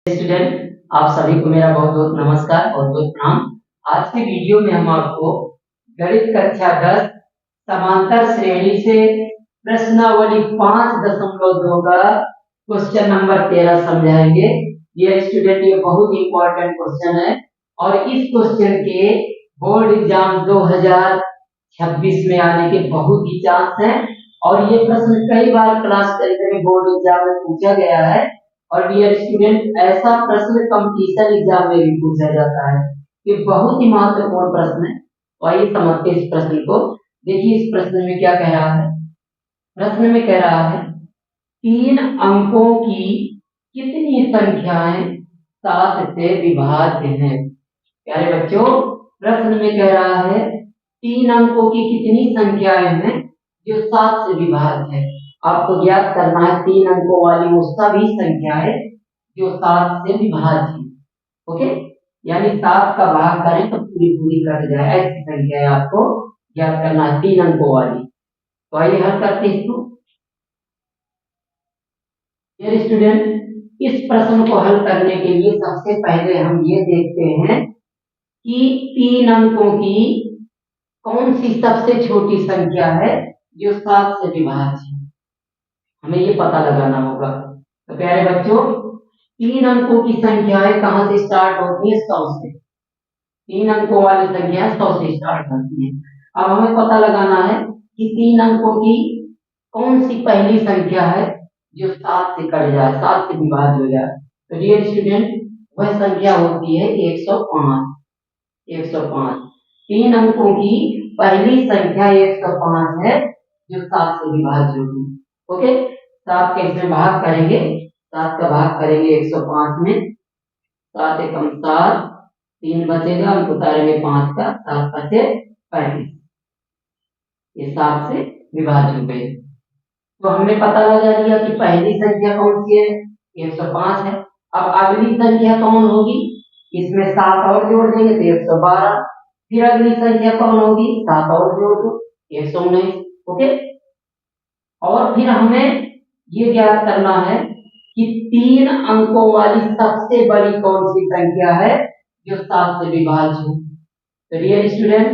Student, आप सभी को मेरा बहुत बहुत नमस्कार और बहुत प्रणाम। आज के वीडियो में हम आपको गणित कक्षा 10 समांतर श्रेणी से प्रश्नावली 5.2 का क्वेश्चन नंबर 13 समझाएंगे। ये स्टूडेंट, ये बहुत इंपॉर्टेंट क्वेश्चन है और इस क्वेश्चन के बोर्ड एग्जाम 2026 में आने के बहुत ही चांस हैं और ये प्रश्न कई बार क्लास 10 में बोर्ड एग्जाम में पूछा गया है। और डियर स्टूडेंट, ऐसा प्रश्न कंपटीशन एग्जाम में भी पूछा जाता है। ये बहुत ही महत्वपूर्ण प्रश्न है। तो आइए समझते हैं इस प्रश्न को। देखिए इस प्रश्न में क्या कह रहा है। प्रश्न में कह रहा है 3 अंकों की कितनी संख्याएं 7 से विभाज्य हैं। प्यारे बच्चों, प्रश्न में कह रहा है 3 अंकों की कितनी संख्याएं हैं जो 7 से विभाज्य है। आपको ज्ञात करना है 3 अंकों वाली वो सभी संख्याएं जो 7 से विभाज्य है। ओके, यानी 7 का भाग करें तो पूरी पूरी कट जाए, ऐसी संख्याएं आपको ज्ञात करना है 3 अंकों वाली। तो आइए हल करते हैं इसको। डियर स्टूडेंट, इस प्रश्न को हल करने के लिए सबसे पहले हम ये देखते हैं कि 3 अंकों की कौन सी सबसे छोटी संख्या है जो 7 से विभाज्य है। हमें ये पता लगाना होगा। तो प्यारे बच्चों, 3 अंकों की संख्याएं कहां से स्टार्ट होती है? 100 से। 3 अंकों वाली संख्या 100 से स्टार्ट होती है। अब हमें पता लगाना है कि 3 अंकों की कौन सी पहली संख्या है जो 7 से कट जाए, 7 से विभाज्य हो जाए। तो डियर स्टूडेंट, वह संख्या होती है 105। 105 3 अंकों की पहली संख्या 105 है जो 7 से विभाज्य होगी। ओके, 7 के इसमें भाग करेंगे, 7 का भाग करेंगे 105 में। 7 एकम 7, 3 बचेगा, अंक उतारेंगे 5 का, 7 बचे 35। ये 7 से विभाज्य हो गए। तो हमने पता लगा दिया कि पहली संख्या कौन सी है? 105 है। अब अगली संख्या कौन होगी? इसमें 7 और जोड़ देंगे तो 112। फिर अगली संख्या कौन होगी? 7 और जोड़ दो, 119। ओके, और फिर हमें ये ज्ञात करना है कि 3 अंकों वाली सबसे बड़ी कौन सी संख्या है जो 7 से विभाज्य है। तो डियर स्टूडेंट,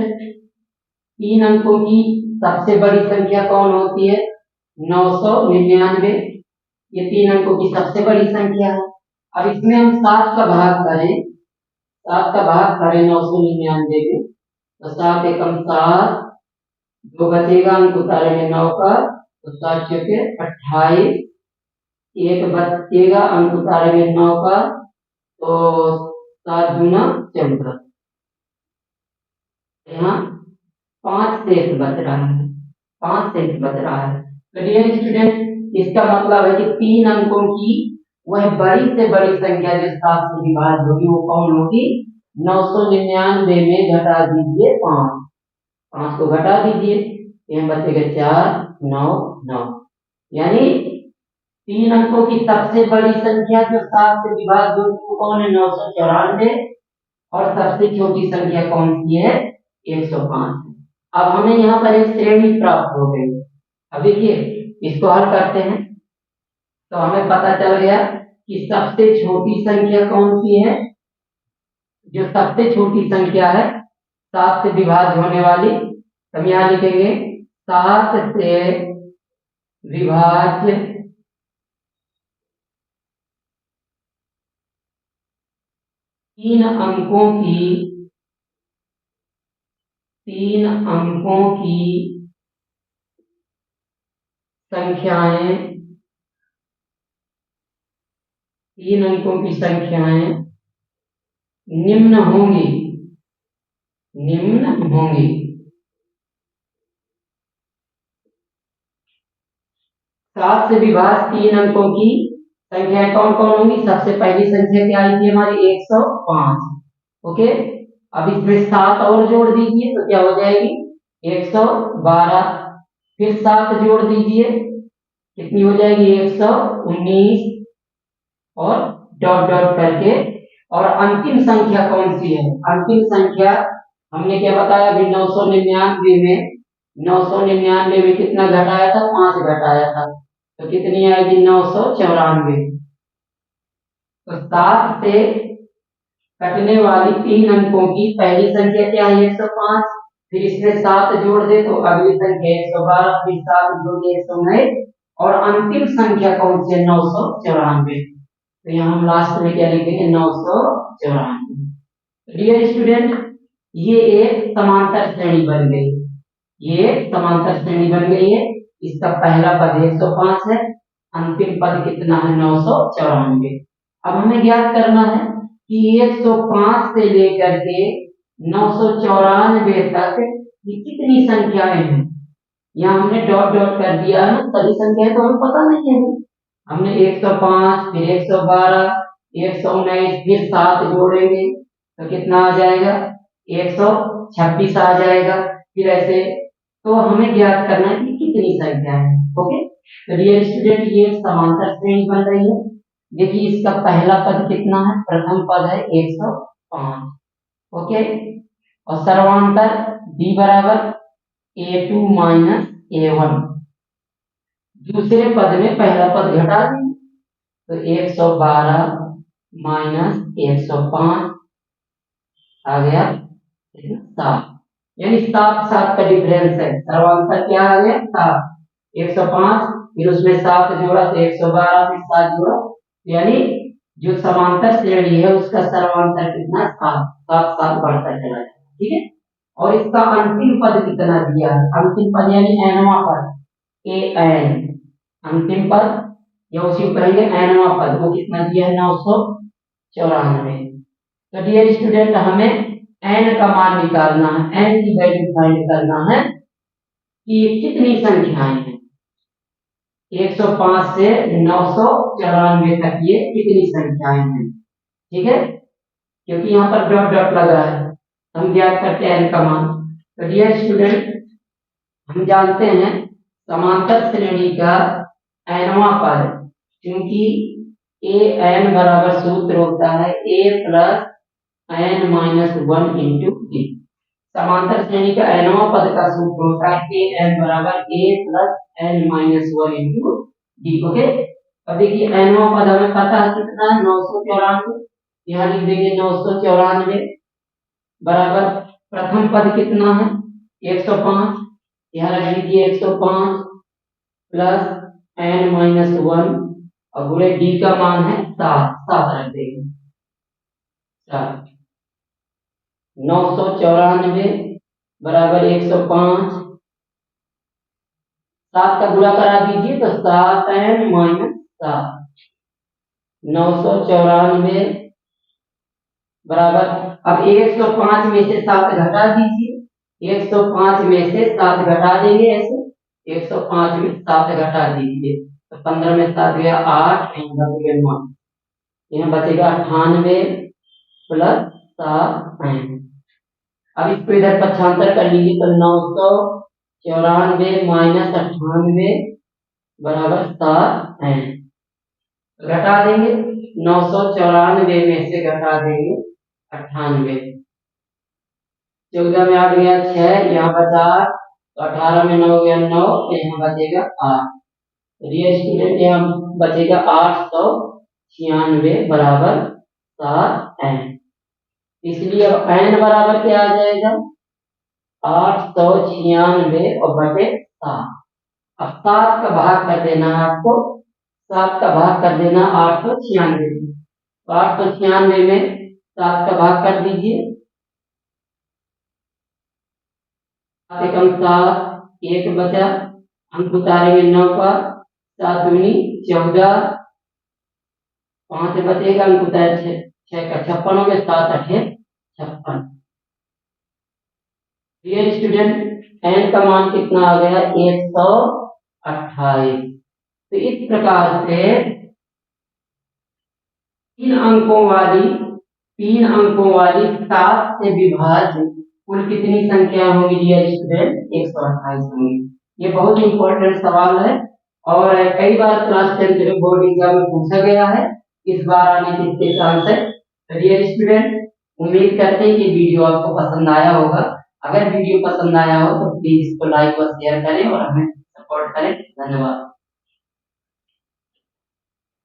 3 अंकों की सबसे बड़ी संख्या कौन होती है? 999। ये 3 अंकों की सबसे बड़ी संख्या है। अब इसमें हम 7 का भाग करें, 7 का भाग करें 999 में, तो 7 एकम 7, 2 बचेगा, अंक उतारेंगे 9 का, तो 7 चौके 28। 1 बचेगा, अंक उतारेंगे 9 का, तो 7 दूना 14। यहाँ 5 शेष बच रहा है, 5 शेष बच रहा है। तो डियर स्टूडेंट, इसका मतलब है कि 3 अंकों की वह बड़ी से बड़ी संख्या जो 7 से विभाज्य होगी वो कौन होगी? 999 में घटा दीजिए 5, 5 को घटा दीजिए, यहाँ बचेगा 4, 9, 9। यानी 3 अंकों की सबसे बड़ी संख्या जो 7 से विभाज्य होगी वो कौन है? 994। और सबसे छोटी संख्या कौन सी है? 105। अब हमें यहाँ पर एक श्रेणी प्राप्त हो गई। अब देखिए इसको हल करते हैं तो हमें पता चल गया कि सबसे छोटी संख्या कौन सी है। जो सबसे छोटी संख्या है 7 से विभाज्य होने वाली, हम यहाँ लिखेंगे 7 से विभाज्य 3 अंकों की संख्याएं, 3 अंकों की संख्याएं निम्न होंगी, निम्न होंगी। 7 से विभाज्य 3 अंकों की संख्याएं कौन कौन होंगी? सबसे पहली संख्या क्या आई थी हमारी? 105। ओके, अब इसमें 7 और जोड़ दीजिए तो क्या हो जाएगी? 112। फिर 7 जोड़ दीजिए, कितनी हो जाएगी? 119। और डॉट डॉट करके, और अंतिम संख्या कौन सी है? अंतिम संख्या हमने क्या बताया अभी? 999 में, 999 में कितना घटाया था? 5 घटाया था, तो कितनी आएगी? 994। तो 7 से कटने वाली 3 अंकों की पहली संख्या क्या है 105, फिर इसमें 7 जोड़ दे तो अगली संख्या 112, फिर 7 जोड़ दे 119 और अंतिम संख्या कौन सी है 994। तो यहाँ हम लास्ट में क्या लिखेंगे 994। डियर स्टूडेंट, ये एक समांतर श्रेणी बन गई, ये समांतर श्रेणी बन गई है। इसका पहला पद 105 है, अंतिम पद कितना है 994। अब हमें ज्ञात करना है कि 105 से लेकर के 994 तक ये कितनी संख्याएं हैं। यहाँ हमने डॉट डॉट कर दिया है, सभी संख्याएं तो हमें पता नहीं है। हमने 105 फिर 112 119 फिर 7 जोड़ेंगे तो कितना आ जाएगा 126 आ जाएगा। फिर ऐसे तो हमें ज्ञात करना है कि कितनी संख्या है। ओके, तो डियर स्टूडेंट ये समांतर श्रेणी बन रही है। देखिए इसका पहला पद कितना है, प्रथम पद है 105। ओके, और सर्वांतर b बराबर a2 माइनस a1। दूसरे पद में पहला पद घटा देंगे तो 112 माइनस 105 आ गया 7, यानी 7 का डिफरेंस है। सर्वांतर क्या आ गया 7, 105 फिर उसमें 7 जोड़ा तो 112 फिर 7 जोड़ा, यानी जो समांतर श्रेणी है उसका सर्वांतर कितना 7 7 बढ़ता चला जाएगा। ठीक है, और इसका अंतिम पद कितना दिया है, अंतिम पद यानी nवां पद an, अंतिम पद या उसी को कहेंगे nवां पद, वो कितना दिया है 994। तो डियर स्टूडेंट हमें n का मान निकालना है, n की वैल्यू फाइंड करना है कि कितनी संख्याएं हैं 105 से 994 तक ये कितनी संख्याएं हैं। ठीक है, क्योंकि यहाँ पर डॉट डॉट लगा है, हम ज्ञात करते हैं n का मान। तो डियर स्टूडेंट हम जानते हैं समांतर श्रेणी का nवां पद, क्योंकि an बराबर सूत्र होता है a plus n minus 1 into D. समांतर श्रेणी का nवां पद का सूत्र होता है an बराबर a plus n minus 1 into D. Okay, अब देखिए nवां पद हमें पता है कितना है 994, यहाँ लिख देंगे 994 बराबर प्रथम पद कितना है 105, यहाँ रख लीजिए 105 प्लस n माइनस 1 और गुणे डी का मान है 7 रख देंगे 7। 994 बराबर 105, 7 का गुणा करा दीजिए तो 7n माइनस 7। 994 बराबर, अब 105 में से 7 घटा दीजिए, 105 में से 7 घटा देंगे ऐसे, 105 में 7 घटा दीजिए तो 15 में 7 गया 8, बचेगा 9, यहाँ बचेगा 98 प्लस 7n। अब इसको इधर पक्षांतर कर लीजिए तो 994 माइनस 98 बराबर 7n। घटा देंगे 994 में से घटा देंगे 98, 14 में 8 गया 6, यहाँ बचा 8, तो 18 में 9 गया 9, तो यहाँ बचेगा 8। रियल स्टूडेंट यहाँ बचेगा 896 बराबर 7n। इसलिए अब n बराबर क्या आ जाएगा 896 और बटे 7। अब 7 का भाग कर देना है आपको, 7 का भाग कर देना 896, तो 896 में 7 का भाग कर दीजिए, 7 एकम 7, 1 बचा, अंक उतारेंगे 9 का, 7 दूनी 14, 5 बचेगा, अंक उतारे 6 का 56 हो गया, 7 8 56। डियर स्टूडेंट n का मान कितना आ गया 128। तो इस प्रकार से 3 अंकों वाली 7 से विभाज्य कुल कितनी संख्या होंगी डियर स्टूडेंट 128 होंगी। ये बहुत इंपॉर्टेंट सवाल है और कई बार क्लास 10 बोर्ड एग्जाम में पूछा गया है, इस बार आने की इसके चांस है। तो डियर स्टूडेंट उम्मीद करते हैं कि वीडियो आपको पसंद आया होगा। अगर वीडियो पसंद आया हो तो प्लीज इसको लाइक और शेयर करें और हमें सपोर्ट करें। धन्यवाद।